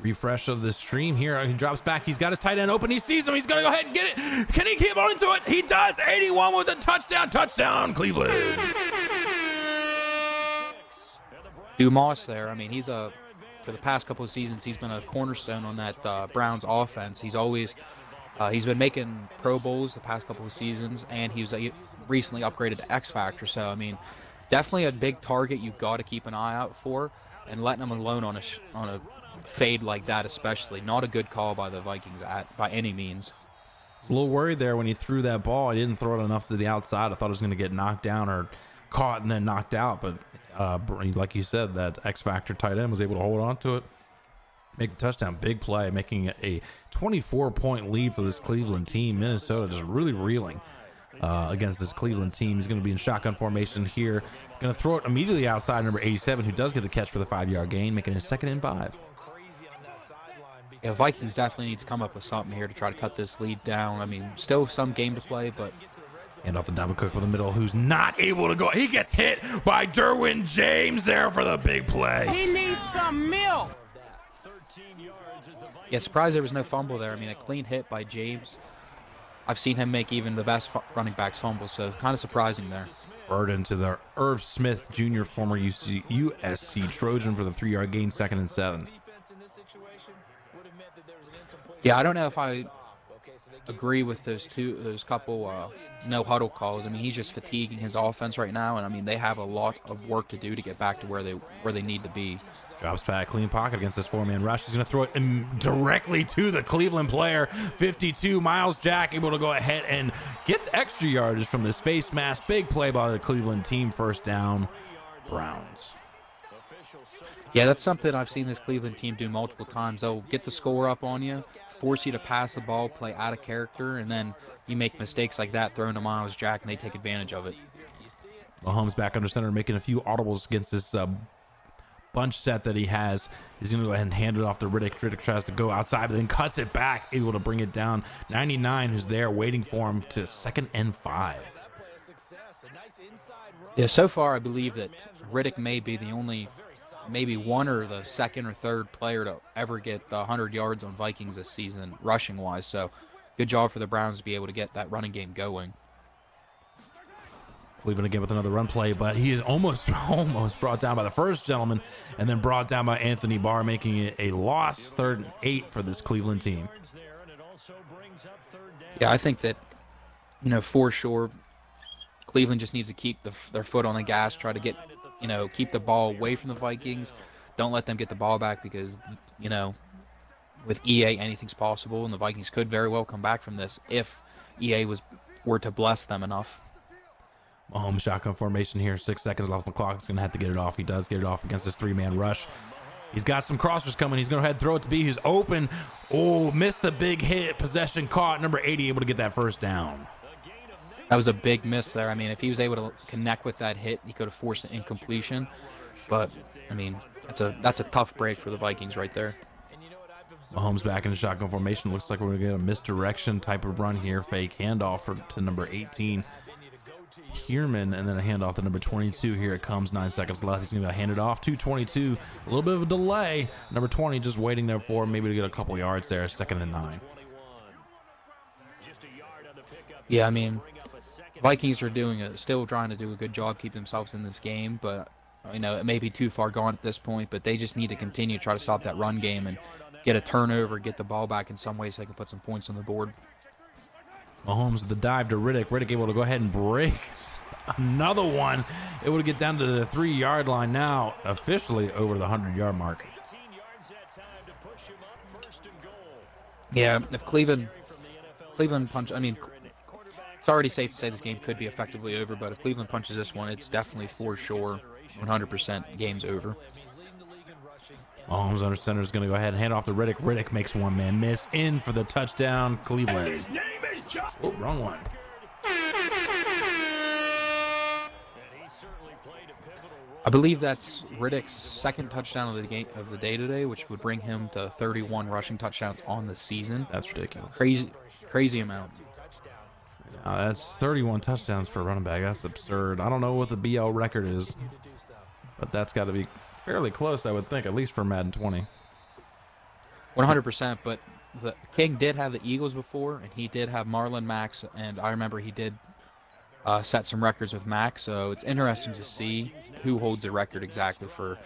Refresh of the stream here. He drops back. He's got his tight end open. He sees him. He's going to go ahead and get it. Can he keep on into it? He does. 81 with a touchdown. Touchdown, Cleveland. Dumas there. He's for the past couple of seasons, he's been a cornerstone on that Browns offense. He's always he's been making Pro Bowls the past couple of seasons, and he was recently upgraded to X Factor. So, definitely a big target you've got to keep an eye out for. and letting him alone on a fade like that, especially. Not a good call by the Vikings by any means. A little worried there when he threw that ball. He didn't throw it enough to the outside. I thought it was going to get knocked down or caught and then knocked out. But like you said, that X Factor tight end was able to hold on to it, make the touchdown. Big play, making it a 24-point lead for this Cleveland team. Minnesota just really reeling against this Cleveland team. He's going to be in shotgun formation here. Going to throw it immediately outside number 87, who does get the catch for the 5-yard gain, making it 2nd and 5. Yeah, Vikings definitely need to come up with something here to try to cut this lead down. I mean, still some game to play, but... And off the Dalvin Cook with the middle, who's not able to go. He gets hit by Derwin James there for the big play. He needs some milk. Yeah, surprised there was no fumble there. I mean, a clean hit by James. I've seen him make even the best running backs fumble, so kind of surprising there. Burden to the Irv Smith Jr., former USC Trojan for the 3-yard gain, 2nd and 7. Yeah, I don't know if I agree with those couple no huddle calls. I mean, he's just fatiguing his offense right now, and I mean they have a lot of work to do to get back to where they need to be. Drops back, clean pocket against this 4-man rush. He's going to throw it directly to the Cleveland player. 52, Miles Jack able to go ahead and get the extra yardage from this face mask. Big play by the Cleveland team. 1st down, Browns. Yeah, that's something I've seen this Cleveland team do multiple times. They'll get the score up on you, force you to pass the ball, play out of character, and then you make mistakes like that, throwing to Miles Jack, and they take advantage of it. Mahomes back under center, making a few audibles against this bunch set that he has. He's going to go ahead and hand it off to Riddick. Riddick tries to go outside, but then cuts it back, able to bring it down. 99, who's there waiting for him, to 2nd and 5. Yeah, so far I believe that Riddick may be the only, maybe one or the 2nd or 3rd player to ever get the 100 yards on Vikings this season, rushing-wise. So good job for the Browns to be able to get that running game going. Cleveland again with another run play, but he is almost brought down by the first gentleman and then brought down by Anthony Barr, making it a loss, 3rd and 8 for this Cleveland team. Yeah, I think that, for sure, Cleveland just needs to keep their foot on the gas, try to get, keep the ball away from the Vikings. Don't let them get the ball back because, with EA, anything's possible, and the Vikings could very well come back from this if EA were to bless them enough. Mahomes shotgun formation here. 6 seconds left on the clock. He's going to have to get it off. He does get it off against this 3-man rush. He's got some crossers coming. He's going to head throw it to B, who's open. Oh, missed the big hit. Possession caught. Number 80 able to get that 1st down. That was a big miss there. I mean, if he was able to connect with that hit, he could have forced an incompletion. But, I mean, that's a tough break for the Vikings right there. Mahomes back in the shotgun formation. Looks like we're going to get a misdirection type of run here. Fake handoff to number 18. Kierman, and then a handoff to number 22. Here it comes, 9 seconds left. He's going to hand it off to 22. A little bit of a delay. Number 20 just waiting there for him, maybe to get a couple yards there. 2nd and 9. Yeah, I mean, Vikings are still trying to do a good job keeping themselves in this game, but it may be too far gone at this point. But they just need to continue to try to stop that run game and get a turnover, get the ball back in some way so they can put some points on the board. Mahomes with the dive to Riddick. Riddick able to go ahead and break another one. Able to get down to the 3-yard line now, officially over the 100-yard mark. Yeah, if Cleveland punch, I mean, it's already safe to say this game could be effectively over, but if Cleveland punches this one, it's definitely for sure 100% game's over. Mahomes under center is going to go ahead and hand off to Riddick. Riddick makes 1-man miss in for the touchdown. Cleveland. His name is John. Oh, wrong one. I believe that's Riddick's 2nd touchdown of the day today, which would bring him to 31 rushing touchdowns on the season. That's ridiculous. Crazy amount. That's 31 touchdowns for a running back. That's absurd. I don't know what the BL record is, but that's got to be fairly close, I would think, at least for Madden 20. 100%, but the King did have the Eagles before, and he did have Marlon Mack, and I remember he did set some records with Mack, so it's interesting to see who holds the record exactly for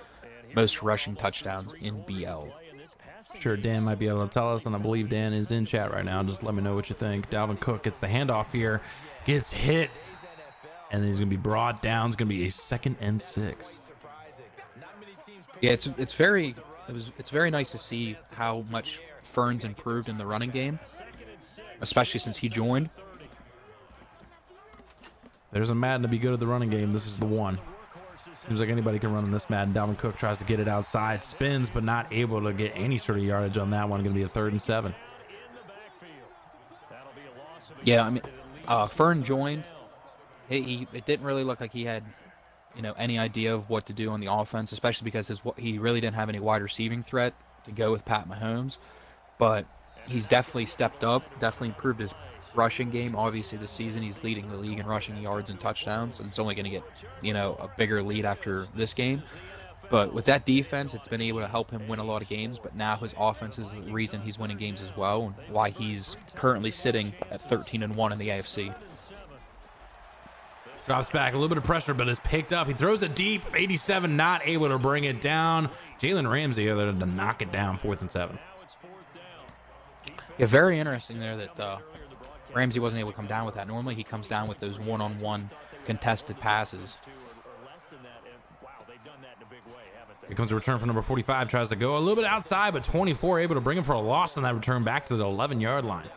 most rushing touchdowns in BL. Sure, Dan might be able to tell us, and I believe Dan is in chat right now. Just let me know what you think. Dalvin Cook gets the handoff here, gets hit, and then he's going to be brought down. It's going to be a 2nd and 6. Yeah, it's very nice to see how much Fern's improved in the running game, especially since he joined. There's a Madden to be good at the running game. This is the one. Seems like anybody can run in this Madden. Dalvin Cook tries to get it outside, spins, but not able to get any sort of yardage on that one. Going to be a 3rd and 7. Yeah, I mean, Fern joined. It didn't really look like he had, any idea of what to do on the offense, especially because he really didn't have any wide receiving threat to go with Pat Mahomes. But he's definitely stepped up, definitely improved his rushing game. Obviously, this season he's leading the league in rushing yards and touchdowns, and it's only going to get, a bigger lead after this game. But with that defense, it's been able to help him win a lot of games. But now his offense is the reason he's winning games as well, and why he's currently sitting at 13-1 in the AFC. Drops back, a little bit of pressure, but is picked up. He throws it deep, 87, not able to bring it down. Jalen Ramsey there to knock it down, 4th and 7. Yeah, very interesting there that Ramsey wasn't able to come down with that. Normally he comes down with those one-on-one contested passes. Here comes a return from number 45. Tries to go a little bit outside, but 24 able to bring him for a loss on that return back to the 11-yard line.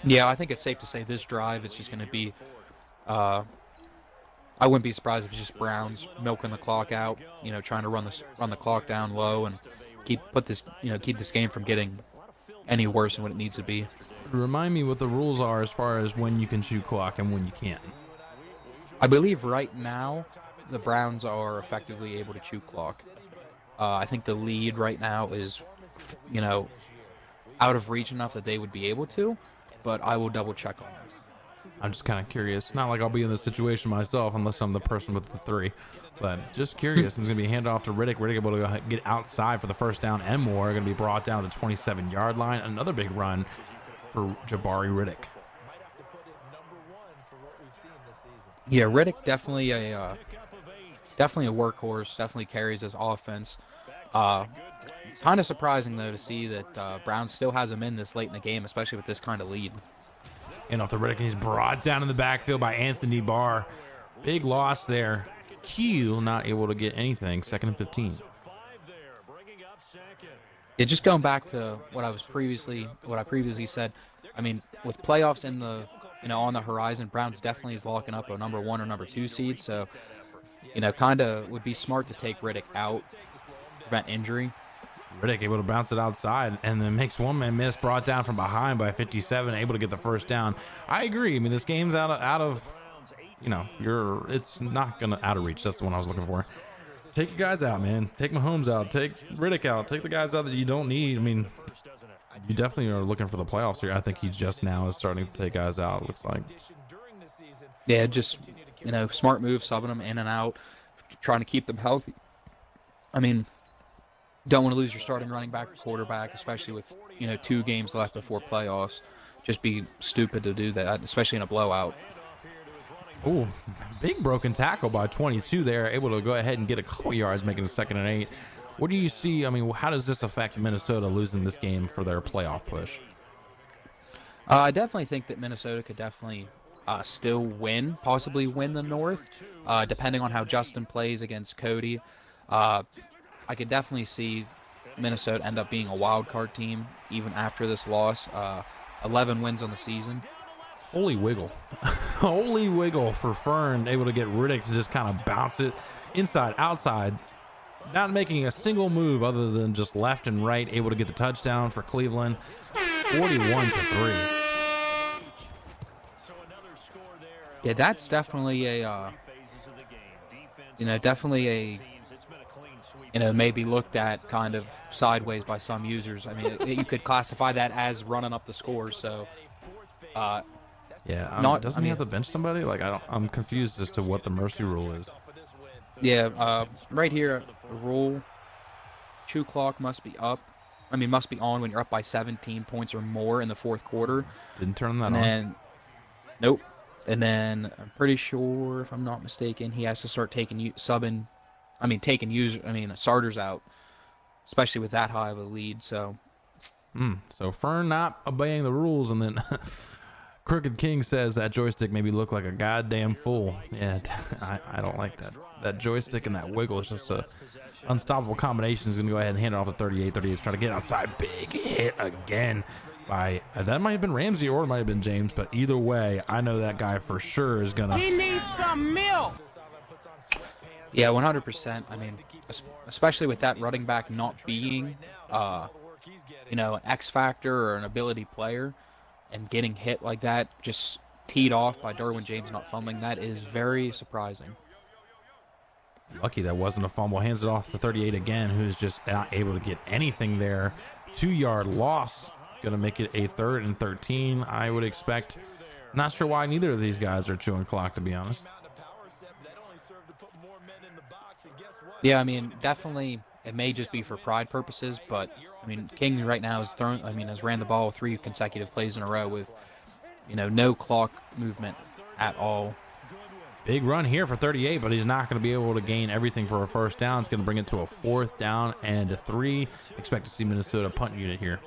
Yeah, I think it's safe to say this drive it's just going to be. I wouldn't be surprised if it's just Browns milking the clock out. Trying to run the clock down low and keep this game from getting any worse than what it needs to be. Remind me what the rules are as far as when you can chew clock and when you can't. I believe right now the Browns are effectively able to chew clock. I think the lead right now is, out of reach enough that they would be able to, but I will double check on this. I'm just kind of curious. Not like I'll be in this situation myself unless I'm the person with the 3, but just curious. It's going to be handed off to Riddick. Riddick able to get outside for the first down and more. Going to be brought down to the 27-yard line. Another big run for Jabari Riddick. Yeah, Riddick definitely a workhorse. Definitely carries his offense. Kind of surprising though to see that Brown still has him in this late in the game, especially with this kind of lead. And off the Riddick, he's brought down in the backfield by Anthony Barr. Big loss there. Q not able to get anything. 2nd and 15. Yeah, just going back to what I previously said. I mean, with playoffs in the on the horizon, Browns definitely is locking up a number 1 or number 2 seed. So, kind of would be smart to take Riddick out, prevent injury. Riddick able to bounce it outside and then makes one man miss, brought down from behind by 57, able to get the first down. I agree. I mean, this game's out of it's not gonna out of reach. That's the one I was looking for. Take your guys out, man. Take Mahomes out. Take Riddick out. Take the guys out that you don't need. I mean, you definitely are looking for the playoffs here. I think he just now is starting to take guys out. It looks like. Yeah, just smart move, subbing them in and out, trying to keep them healthy. I mean, don't want to lose your starting running back or quarterback, especially with 2 games left before playoffs. Just be stupid to do that, especially in a blowout. Oh, big broken tackle by 22 there, able to go ahead and get a couple yards, making a 2nd and 8. What do you see? I mean, how does this affect Minnesota losing this game for their playoff push? I definitely think that Minnesota could definitely still possibly win the North, depending on how Justin plays against Cody. I could definitely see Minnesota end up being a wild card team even after this loss. 11 wins on the season. Holy wiggle. Holy wiggle for Fern, able to get Riddick to just kind of bounce it inside, outside, not making a single move other than just left and right, able to get the touchdown for Cleveland. 41-3. Yeah, that's definitely maybe looked at kind of sideways by some users. I mean, you could classify that as running up the score. So, doesn't he have to bench somebody? Like, I'm confused as to what the mercy rule is. Yeah, right here, the rule: chew clock must be on when you're up by 17 points or more in the 4th quarter. Didn't turn that on. Nope. And then I'm pretty sure, if I'm not mistaken, he has to start taking starters out, especially with that high of a lead. So, So Fern not obeying the rules, and then Crooked King says that joystick made me look like a goddamn fool. Yeah, I don't like that. That joystick and that wiggle is just a unstoppable combination. Is going to go ahead and hand it off to 38. 38 is trying to get outside. Big hit again by, that might have been Ramsey or it might have been James, but either way, I know that guy for sure is going to... He needs some milk. Yeah, 100%. I mean, especially with that running back not being, an X factor or an ability player, and getting hit like that, just teed off by Derwin James not fumbling, that is very surprising. Lucky that wasn't a fumble. Hands it off to 38 again, who's just not able to get anything there. 2-yard loss. Going to make it a 3rd and 13, I would expect. Not sure why neither of these guys are chewing clock, to be honest. Yeah, I mean, definitely it may just be for pride purposes, but I mean, King right now has ran the ball 3 consecutive plays in a row with, no clock movement at all. Big run here for 38, but he's not going to be able to gain everything for a first down. It's going to bring it to a 4th down and a 3. Expect to see Minnesota punt unit here.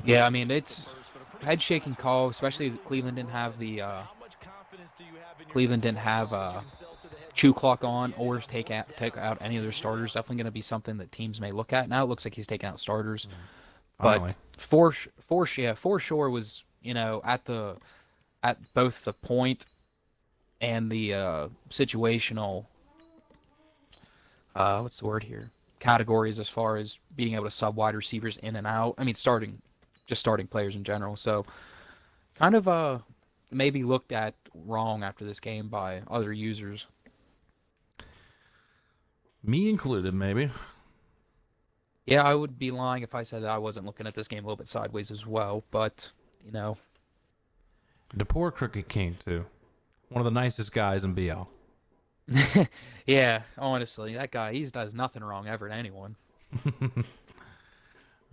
Yeah, I mean, it's head shaking call, especially Cleveland didn't have chew clock on or take out any of their starters. Definitely going to be something that teams may look at. Now it looks like he's taking out starters, but for sure was at both the point and the situational what's the word here, categories as far as being able to sub wide receivers in and out. I mean, starting players in general. So kind of maybe looked at wrong after this game by other users. Me included, maybe. Yeah, I would be lying if I said that I wasn't looking at this game a little bit sideways as well, but, The poor Crooked King, too. One of the nicest guys in BL. Yeah, honestly, that guy, he does nothing wrong ever to anyone.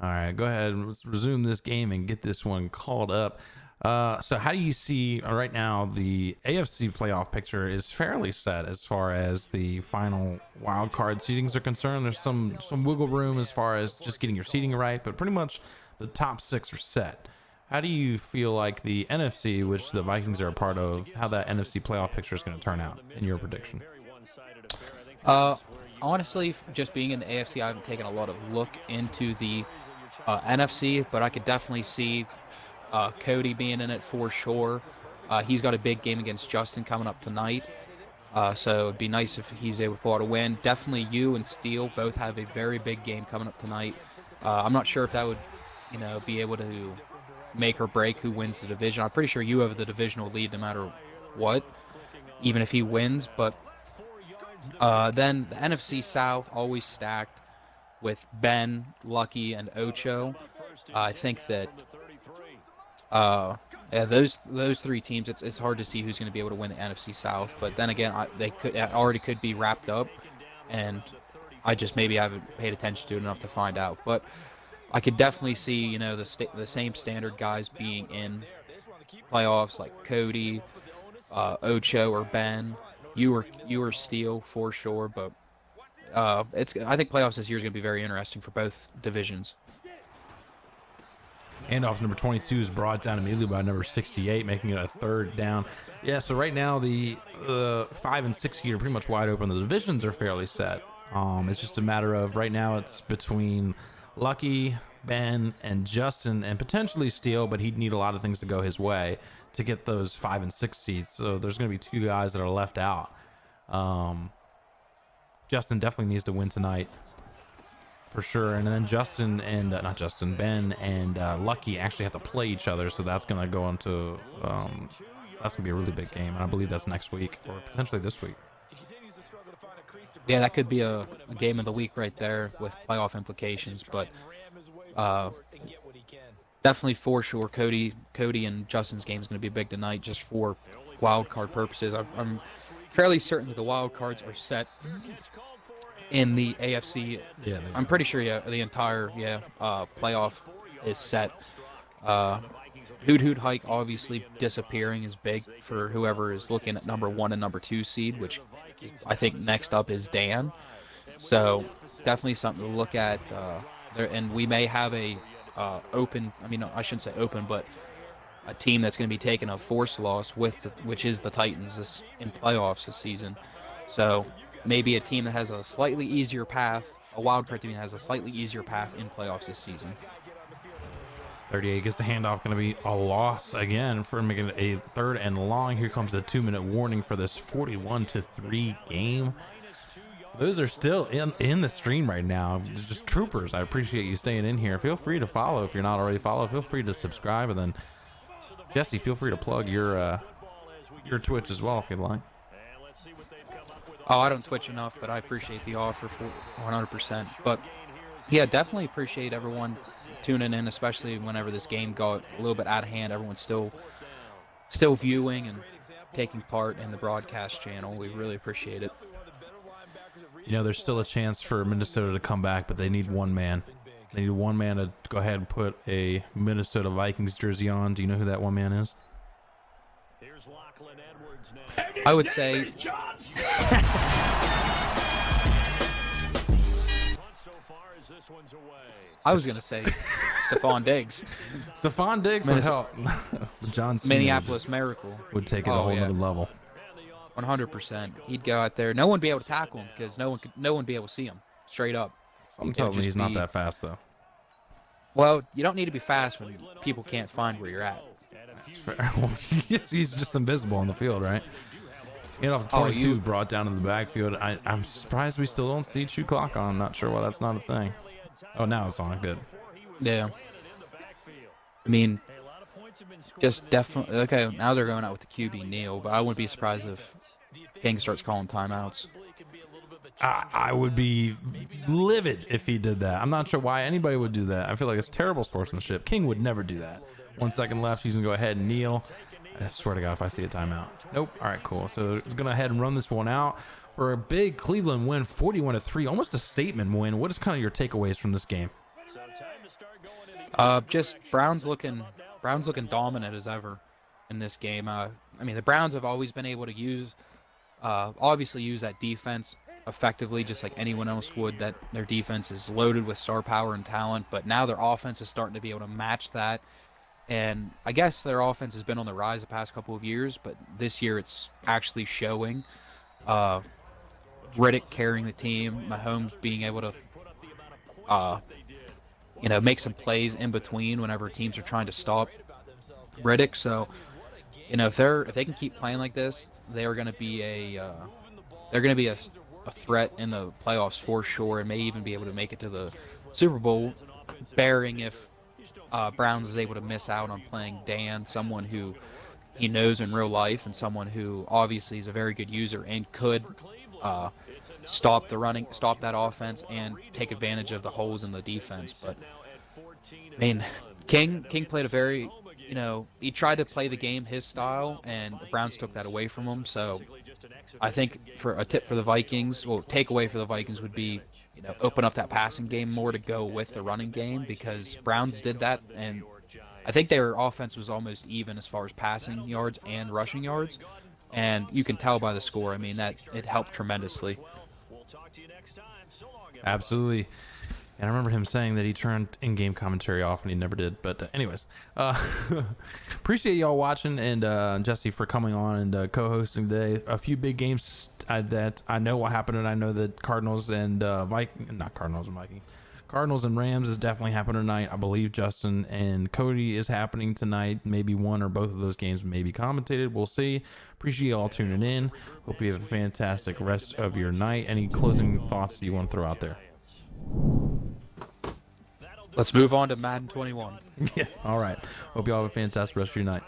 All right, go ahead and let's resume this game and get this one called up. So how do you see right now the AFC playoff picture is fairly set as far as the final wild card seedings are concerned? There's some wiggle room as far as just getting your seeding right, but pretty much the top 6 are set. How do you feel like the NFC, which the Vikings are a part of, how that NFC playoff picture is going to turn out in your prediction? Honestly, just being in the AFC, I haven't taken a lot of look into the NFC, but I could definitely see Cody being in it for sure. He's got a big game against Justin coming up tonight, so it'd be nice if he's able to pull out a win. Definitely you and Steele both have a very big game coming up tonight. I'm not sure if that would, be able to make or break who wins the division. I'm pretty sure you have the divisional lead no matter what, even if he wins. But then the NFC South always stacked with Ben, Lucky, and Ocho. I think that those 3 teams, it's hard to see who's going to be able to win the NFC South. But then again, they already could be wrapped up, and I just maybe haven't paid attention to it enough to find out. But I could definitely see the same standard guys being in playoffs like Cody, Ocho, or Ben. You or Steele for sure, but I think playoffs this year is going to be very interesting for both divisions. Handoff number 22 is brought down immediately by number 68, making it a 3rd down. Yeah, so right now the 5 and 6 seed are pretty much wide open. The divisions are fairly set. It's just a matter of right now it's between Lucky, Ben, and Justin, and potentially Steele, but he'd need a lot of things to go his way to get those 5 and 6 seeds. So there's going to be 2 guys that are left out. Justin definitely needs to win tonight for sure. And then Ben and Lucky actually have to play each other. So that's going to go into, that's going to be a really big game. And I believe that's next week or potentially this week. Yeah, that could be a game of the week right there with playoff implications. But definitely for sure, Cody and Justin's game is going to be big tonight just for wild card purposes. I'm fairly certain that the wild cards are set in the AFC. Yeah, I'm pretty sure the entire playoff is set. Hoot Hike obviously disappearing is big for whoever is looking at number 1 and number 2 seed, which I think next up is Dan. So definitely something to look at and we may have a open. I mean, I shouldn't say open, but a team that's going to be taking a forced loss which is the Titans in playoffs this season. So maybe a team that has a slightly easier path, a wild card team that has a slightly easier path in playoffs this season. 38 gets the handoff, going to be a loss again for making it a 3rd and long. Here comes the 2-minute warning for this 41-3 game. Those are still in the stream right now. Just troopers. I appreciate you staying in here. Feel free to follow if you're not already followed. Feel free to subscribe, and then Jesse, feel free to plug your Twitch as well if you'd like. Oh, I don't Twitch enough, but I appreciate the offer for 100%. But yeah, definitely appreciate everyone tuning in, especially whenever this game got a little bit out of hand. Everyone's still viewing and taking part in the broadcast channel. We really appreciate it. You know, there's still a chance for Minnesota to come back, but they need one man. They need one man to go ahead and put a Minnesota Vikings jersey on. Do you know who that one man is? I would say I was going to say Stephon Diggs. Stephon Diggs would help. John Cena Minneapolis Miracle would take it a whole other level. 100%. He'd go out there. No one would be able to tackle him because no one would be able to see him straight up. I'm telling you, he's not that fast, though. Well, you don't need to be fast when people can't find where you're at. That's fair. He's just invisible on the field, right? And off 22 brought down in the backfield. I'm surprised we still don't see Chew Clock on. I'm not sure why that's not a thing. Oh, now it's on. Good. Yeah. I mean, just definitely. Okay, now they're going out with the QB Neal, but I wouldn't be surprised if King starts calling timeouts. I would be livid if he did that. I'm not sure why anybody would do that. I feel like it's terrible sportsmanship. King would never do that. 1 second left. He's going to go ahead and kneel. I swear to God, if I see a timeout. Nope. All right, cool. So he's going to go ahead and run this one out for a big Cleveland win, 41-3, almost a statement win. What is kind of your takeaways from this game? Just Browns looking dominant as ever in this game. I mean, the Browns have always been able to obviously use that defense effectively, just like anyone else would. That their defense is loaded with star power and talent, but now their offense is starting to be able to match that. And I guess their offense has been on the rise the past couple of years, but this year it's actually showing. Riddick carrying the team, Mahomes being able to, make some plays in between whenever teams are trying to stop Riddick. So, if they can keep playing like this, they're going to be a threat in the playoffs for sure, and may even be able to make it to the Super Bowl, barring if Browns is able to miss out on playing Dan, someone who he knows in real life, and someone who obviously is a very good user and could stop that offense and take advantage of the holes in the defense. But I mean, King played a very, he tried to play the game his style, and the Browns took that away from him. So I think for a tip for the Vikings, takeaway for the Vikings would be, open up that passing game more to go with the running game, because Browns did that, and I think their offense was almost even as far as passing yards and rushing yards, and you can tell by the score. I mean, that it helped tremendously. Absolutely. And I remember him saying that he turned in-game commentary off, and he never did. But anyways, appreciate y'all watching, and Jesse for coming on and co-hosting today. A few big games that I know what happened, and I know that Cardinals and Cardinals and Rams is definitely happening tonight. I believe Justin and Cody is happening tonight. Maybe one or both of those games may be commentated. We'll see. Appreciate y'all tuning in. Hope you have a fantastic rest of your night. Any closing thoughts you want to throw out there? Let's move on to Madden 21. Yeah. All right. Hope you all have a fantastic rest of your night.